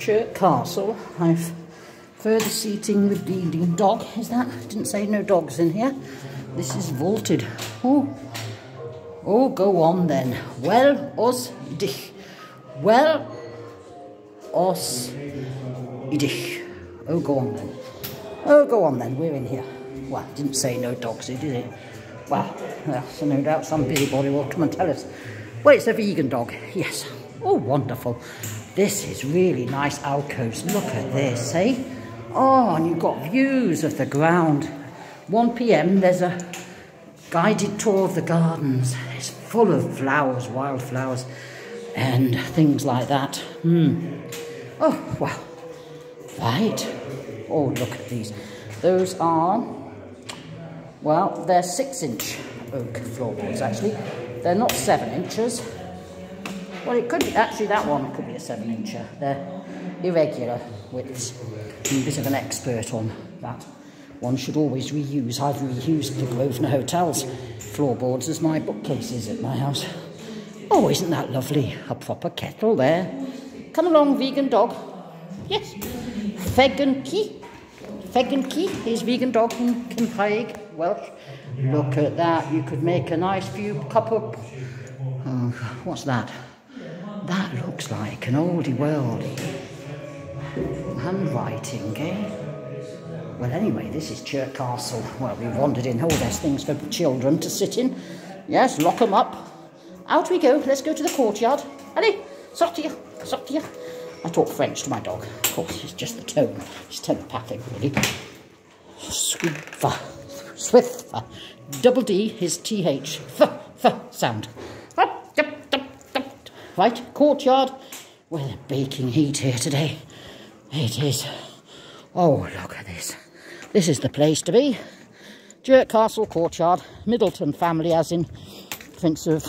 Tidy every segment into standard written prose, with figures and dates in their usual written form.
Chirk Castle. I've further seating with leading dog. Is that? Didn't say no dogs in here. This is vaulted. Oh, go on then. Well, os dich. Well, os idich. Oh, go on then. Oh, go on then. We're in here. Well, didn't say no dogs, did it? Well, so no doubt some busybody will come and tell us. Well, it's a vegan dog. Yes. Oh, wonderful. This is really nice alcoves. Look at this, eh? Oh, and you've got views of the ground. 1 PM, there's a guided tour of the gardens. It's full of flowers, wildflowers, and things like that. Oh, wow. Right. Oh, look at these. Those are, well, they're 6-inch oak floorboards, actually. They're not 7 inches. Well, it could be, actually, that one could be a 7-incher. They're irregular widths. I'm a bit of an expert on that. One should always reuse. I've reused the Grosvenor Hotel's floorboards as my bookcases at my house. Oh, isn't that lovely? A proper kettle there. Come along, vegan dog. Yes. Fegan is vegan dog in CYMRAIG Welsh. Look at that. You could make a nice cup of... Oh, what's that? That looks like an oldie worldie handwriting, eh? Well, anyway, this is Chirk Castle. Well, we wandered in. Oh, there's things for children to sit in. Yes, lock them up. Out we go. Let's go to the courtyard. Allez, sortir. I talk French to my dog. Of course, it's just the tone. It's telepathic, really. Swift. Double D is TH. Sound. Right, courtyard. Well, a baking heat here today. It is. Oh, look at this. This is the place to be. Chirk Castle courtyard. Middleton family, as in Prince of...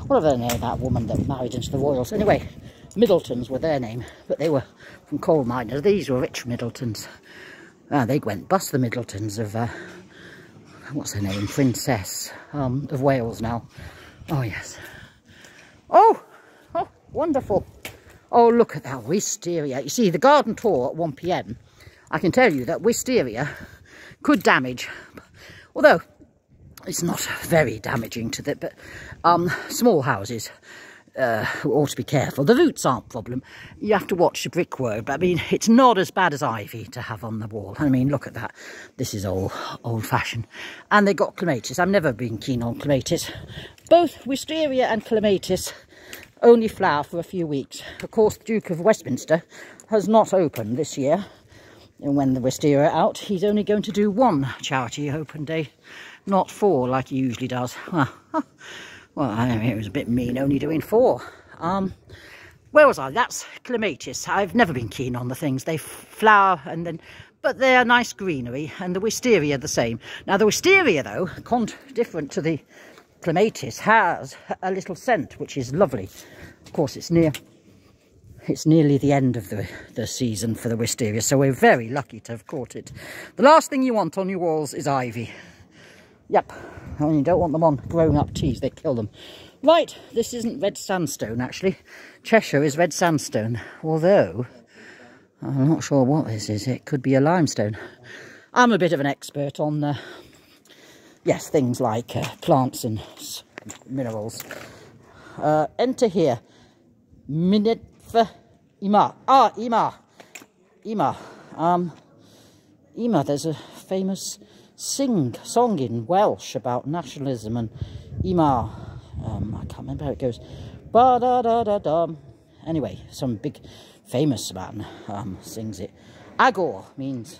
whatever their name, that woman that married into the royals. Anyway, Middletons were their name, but they were from coal miners. These were rich Middletons. They went bust, the Middletons of... what's her name? Princess of Wales now. Oh, yes. Oh, wonderful. Oh, look at that Wysteria. You see, the garden tour at 1 PM, I can tell you that Wysteria could damage, although it's not very damaging to the, but small houses ought to be careful. The roots aren't a problem. You have to watch the brickwork, but I mean, it's not as bad as ivy to have on the wall. I mean, look at that. This is old-fashioned. And they got clematis. I've never been keen on clematis. Both Wysteria and clematis only flower for a few weeks. Of course, the Duke of Westminster has not opened this year. And when the Wysteria are out, he's only going to do 1 charity open day, not 4 like he usually does. Well, I mean, it was a bit mean only doing 4. Where was I? That's clematis. I've never been keen on the things. They flower and then... But they're nice greenery, and the Wysteria the same. Now, the Wysteria, though, different to the clematis, has a little scent, which is lovely. Of course, it's nearly the end of the season for the Wysteria, so we're very lucky to have caught it. The last thing you want on your walls is ivy. Yep, and you don't want them on grown-up teas, they kill them. Right, this isn't red sandstone, actually. Cheshire is red sandstone, although I'm not sure what this is. It could be a limestone. I'm a bit of an expert on, yes, things like plants and minerals. Enter here. Ima. There's a famous song in Welsh about nationalism and Ima. I can't remember how it goes. Ba-da-da-da-da. Anyway, some big famous man sings it. Agor means